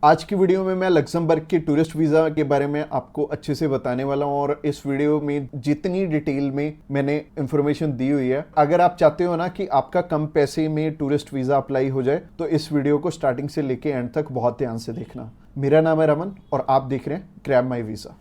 आज की वीडियो में मैं लक्समबर्ग के टूरिस्ट वीज़ा के बारे में आपको अच्छे से बताने वाला हूं और इस वीडियो में जितनी डिटेल में मैंने इंफॉर्मेशन दी हुई है, अगर आप चाहते हो ना कि आपका कम पैसे में टूरिस्ट वीज़ा अप्लाई हो जाए तो इस वीडियो को स्टार्टिंग से लेके एंड तक बहुत ध्यान से देखना। मेरा नाम है रमन और आप देख रहे हैं ग्रैब माई वीज़ा।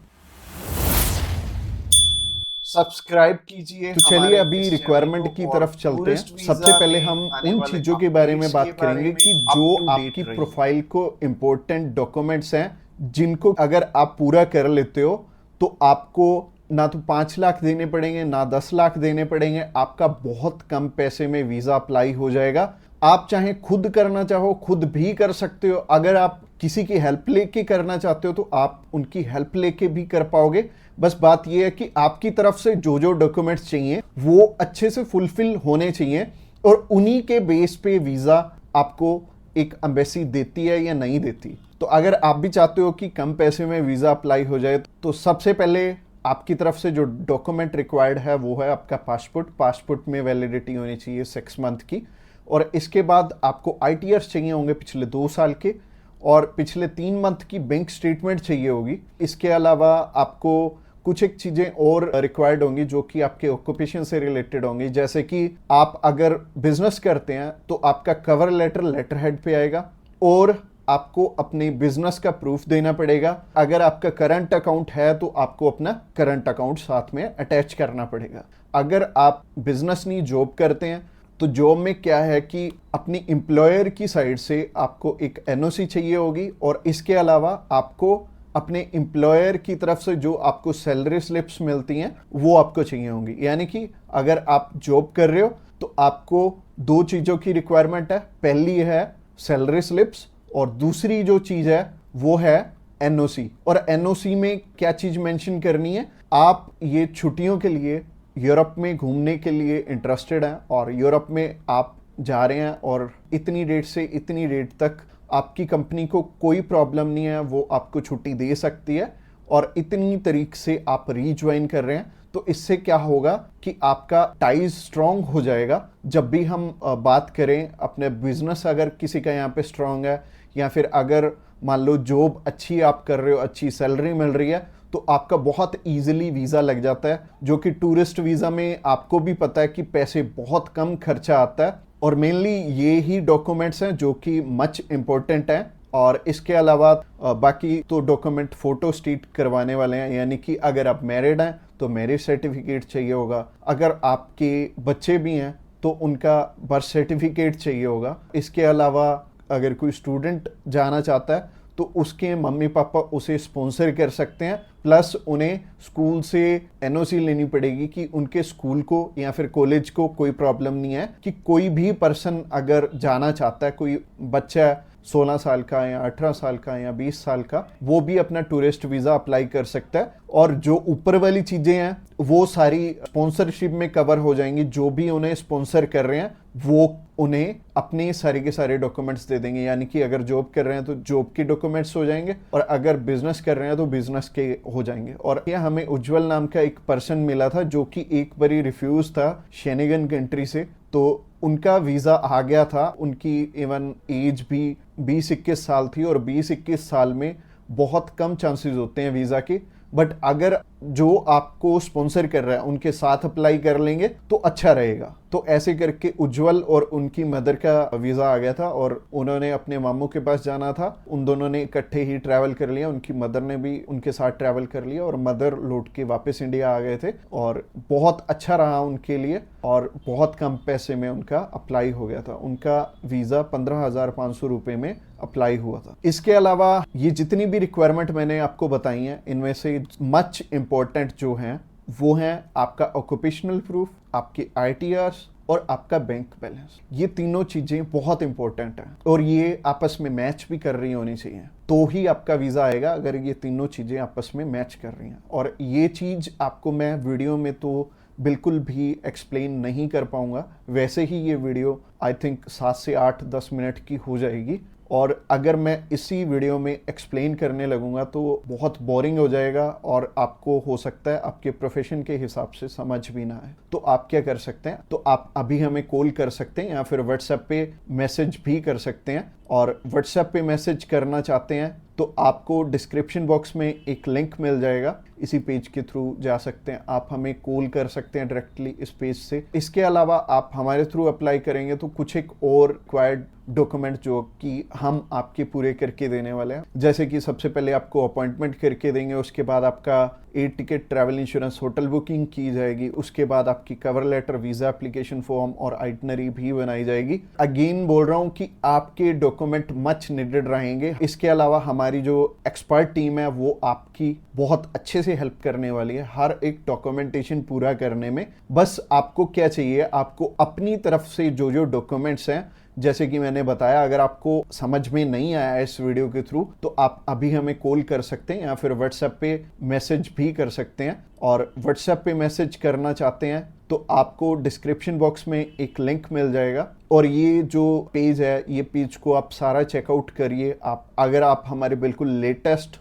सब्सक्राइब कीजिए। तो चलिए अभी रिक्वायरमेंट की तरफ चलते हैं। सबसे पहले हम उन चीज़ों के बारे में बात करेंगे कि जो आपकी प्रोफाइल को इम्पोर्टेंट डॉक्यूमेंट्स हैं, जिनको अगर आप पूरा कर लेते हो तो आपको ना तो 5 लाख देने पड़ेंगे ना 10 लाख देने पड़ेंगे, आपका बहुत कम पैसे में वीज़ा अप्लाई हो जाएगा। आप चाहे खुद करना चाहो खुद भी कर सकते हो, अगर आप किसी की हेल्प लेके करना चाहते हो तो आप उनकी हेल्प लेके भी कर पाओगे। बस बात यह है कि आपकी तरफ से जो जो डॉक्यूमेंट्स चाहिए वो अच्छे से फुलफिल होने चाहिए और उन्हीं के बेस पे वीज़ा आपको एक एम्बेसी देती है या नहीं देती। तो अगर आप भी चाहते हो कि कम पैसे में वीज़ा अप्लाई हो जाए तो सबसे पहले आपकी तरफ से जो डॉक्यूमेंट रिक्वायर्ड है वो है आपका पासपोर्ट में वैलिडिटी होनी चाहिए 6 मंथ की, और इसके बाद आपको ITRs चाहिए होंगे पिछले 2 साल के, और पिछले 3 मंथ की बैंक स्टेटमेंट चाहिए होगी। इसके अलावा आपको कुछ एक चीज़ें और रिक्वायर्ड होंगी जो कि आपके ऑक्यूपेशन से रिलेटेड होंगी, जैसे कि आप अगर बिजनेस करते हैं तो आपका कवर लेटर हेड पे आएगा और आपको अपने बिजनेस का प्रूफ देना पड़ेगा। अगर आपका करंट अकाउंट है तो आपको अपना करंट अकाउंट साथ में अटैच करना पड़ेगा। अगर आप बिजनेस नहीं जॉब करते हैं तो जॉब में क्या है कि अपनी एम्प्लॉयर की साइड से आपको एक NOC चाहिए होगी, और इसके अलावा आपको अपने एम्प्लॉयर की तरफ से जो आपको सैलरी स्लिप्स मिलती हैं वो आपको चाहिए होंगी। यानी कि अगर आप जॉब कर रहे हो तो आपको 2 चीज़ों की रिक्वायरमेंट है। पहली है सैलरी स्लिप्स और दूसरी जो चीज़ है वो है NOC। और NOC में क्या चीज़ मेंशन करनी है, आप ये छुट्टियों के लिए यूरोप में घूमने के लिए इंटरेस्टेड हैं और यूरोप में आप जा रहे हैं और इतनी डेट से इतनी डेट तक आपकी कंपनी को कोई प्रॉब्लम नहीं है, वो आपको छुट्टी दे सकती है, और इतनी तरीक से आप रीज्वाइन कर रहे हैं। तो इससे क्या होगा कि आपका टाइज स्ट्रांग हो जाएगा। जब भी हम बात करें अपने बिजनेस, अगर किसी का यहाँ पे स्ट्रांग है या फिर अगर मान लो जॉब अच्छी आप कर रहे हो, अच्छी सैलरी मिल रही है, तो आपका बहुत ईजिली वीज़ा लग जाता है, जो कि टूरिस्ट वीज़ा में आपको भी पता है कि पैसे बहुत कम खर्चा आता है। और मेनली ये ही डॉक्यूमेंट्स हैं जो कि मच इम्पोर्टेंट हैं। और इसके अलावा बाकी तो डॉक्यूमेंट फोटो स्टेट करवाने वाले हैं, यानी कि अगर आप मैरिड हैं तो मैरिज सर्टिफिकेट चाहिए होगा, अगर आपके बच्चे भी हैं तो उनका बर्थ सर्टिफिकेट चाहिए होगा। इसके अलावा अगर कोई स्टूडेंट जाना चाहता है तो उसके मम्मी पापा उसे स्पॉन्सर कर सकते हैं, प्लस उन्हें स्कूल से NOC लेनी पड़ेगी कि उनके स्कूल को या फिर कॉलेज को कोई प्रॉब्लम नहीं है कि कोई भी पर्सन अगर जाना चाहता है, कोई बच्चा 16 साल का या 18 साल का या 20 साल का, वो भी अपना टूरिस्ट वीज़ा अप्लाई कर सकता है। और जो ऊपर वाली चीज़ें हैं वो सारी स्पॉन्सरशिप में कवर हो जाएंगी। जो भी उन्हें स्पॉन्सर कर रहे हैं वो उन्हें अपने सारे के सारे डॉक्यूमेंट्स दे देंगे, यानी कि अगर जॉब कर रहे हैं तो जॉब के डॉक्यूमेंट्स हो जाएंगे और अगर बिजनेस कर रहे हैं तो बिजनेस के हो जाएंगे। और यह हमें उज्जवल नाम का एक पर्सन मिला था जो कि एक बारी रिफ्यूज था शेनेगन कंट्री से, तो उनका वीज़ा आ गया था। उनकी इवन एज भी 20-21 साल थी और 20-21 साल में बहुत कम चांसेस होते हैं वीज़ा के। बट अगर जो आपको स्पॉन्सर कर रहा है उनके साथ अप्लाई कर लेंगे तो अच्छा रहेगा। तो ऐसे करके उज्जवल और उनकी मदर का वीज़ा आ गया था और उन्होंने अपने मामू के पास जाना था। उन दोनों ने इकट्ठे ही ट्रैवल कर लिया, उनकी मदर ने भी उनके साथ ट्रैवल कर लिया और मदर लौट के वापस इंडिया आ गए थे और बहुत अच्छा रहा उनके लिए और बहुत कम पैसे में उनका अप्लाई हो गया था। उनका वीज़ा 15,500 रुपये में अप्लाई हुआ था। इसके अलावा ये जितनी भी रिक्वायरमेंट मैंने आपको बताई हैं, इनमें से मच इम्पोर्टेंट जो हैं वो हैं आपका ऑक्यूपेशनल प्रूफ, आपके ITRs और आपका बैंक बैलेंस। ये तीनों चीज़ें बहुत इंपॉर्टेंट हैं और ये आपस में मैच भी कर रही होनी चाहिए, तो ही आपका वीज़ा आएगा अगर ये तीनों चीज़ें आपस में मैच कर रही हैं। और ये चीज़ आपको मैं वीडियो में तो बिल्कुल भी एक्सप्लेन नहीं कर पाऊंगा, वैसे ही ये वीडियो आई थिंक 7 से 8-10 मिनट की हो जाएगी। और अगर मैं इसी वीडियो में एक्सप्लेन करने लगूंगा तो बहुत बोरिंग हो जाएगा और आपको हो सकता है आपके प्रोफेशन के हिसाब से समझ भी ना आए। तो आप क्या कर सकते हैं, तो आप अभी हमें कॉल कर सकते हैं या फिर व्हाट्सएप पे मैसेज भी कर सकते हैं। और व्हाट्सएप पे मैसेज करना चाहते हैं तो आपको डिस्क्रिप्शन बॉक्स में एक लिंक मिल जाएगा, इसी पेज के थ्रू जा सकते हैं। आप हमें कॉल कर सकते हैं डायरेक्टली इस पेज से। इसके अलावा आप हमारे थ्रू अप्लाई करेंगे तो कुछ एक और रिक्वायर्ड डॉक्यूमेंट जो कि हम आपके पूरे करके देने वाले हैं, जैसे कि सबसे पहले आपको अपॉइंटमेंट करके देंगे, उसके बाद आपका air ticket, travel insurance, hotel booking की जाएगी, उसके बाद आपकी cover letter, visa application form और आइटनरी भी बनाई जाएगी। अगेन बोल रहा हूँ कि आपके डॉक्यूमेंट मच नीडेड रहेंगे। इसके अलावा हमारी जो एक्सपर्ट टीम है वो आपकी बहुत अच्छे से हेल्प करने वाली है हर एक डॉक्यूमेंटेशन पूरा करने में। बस आपको क्या चाहिए, आपको अपनी तरफ से जो जो डॉक्यूमेंट्स हैं, जैसे कि मैंने बताया, अगर आपको समझ में नहीं आया इस वीडियो के थ्रू तो आप अभी हमें कॉल कर सकते हैं या फिर व्हाट्सएप पे मैसेज भी कर सकते हैं। और व्हाट्सएप पे मैसेज करना चाहते हैं तो आपको डिस्क्रिप्शन बॉक्स में एक लिंक मिल जाएगा और ये जो पेज है, ये पेज को आप सारा चेकआउट करिए। आप अगर आप हमारे बिल्कुल लेटेस्ट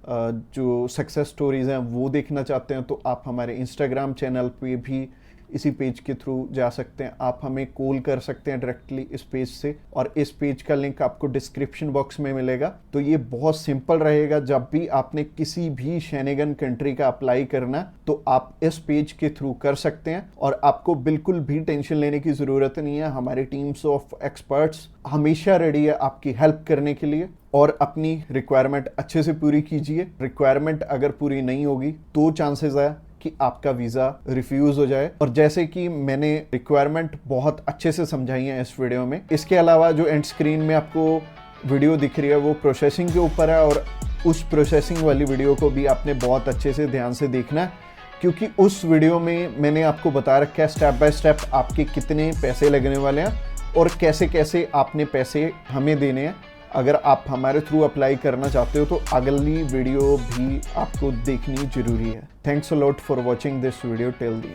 जो सक्सेस स्टोरीज हैं वो देखना चाहते हैं तो आप हमारे इंस्टाग्राम चैनल पे भी इसी पेज के थ्रू जा सकते हैं। आप हमें कॉल कर सकते हैं डायरेक्टली इस पेज से और इस पेज का लिंक आपको डिस्क्रिप्शन बॉक्स में मिलेगा। तो ये बहुत सिंपल रहेगा, जब भी आपने किसी भी शेनेगन कंट्री का अप्लाई करना तो आप इस पेज के थ्रू कर सकते हैं और आपको बिल्कुल भी टेंशन लेने की ज़रूरत नहीं है। हमारी टीम्स ऑफ एक्सपर्ट्स हमेशा रेडी है आपकी हेल्प करने के लिए। और अपनी रिक्वायरमेंट अच्छे से पूरी कीजिए। रिक्वायरमेंट अगर पूरी नहीं होगी तो चांसेस है कि आपका वीज़ा रिफ्यूज़ हो जाए। और जैसे कि मैंने रिक्वायरमेंट बहुत अच्छे से समझाई है इस वीडियो में। इसके अलावा जो एंड स्क्रीन में आपको वीडियो दिख रही है वो प्रोसेसिंग के ऊपर है और उस प्रोसेसिंग वाली वीडियो को भी आपने बहुत अच्छे से ध्यान से देखना है, क्योंकि उस वीडियो में मैंने आपको बता रखा है स्टेप बाय स्टेप आपके कितने पैसे लगने वाले हैं और कैसे कैसे आपने पैसे हमें देने हैं। अगर आप हमारे थ्रू अप्लाई करना चाहते हो तो अगली वीडियो भी आपको देखनी जरूरी है। Thanks a lot for watching this video till the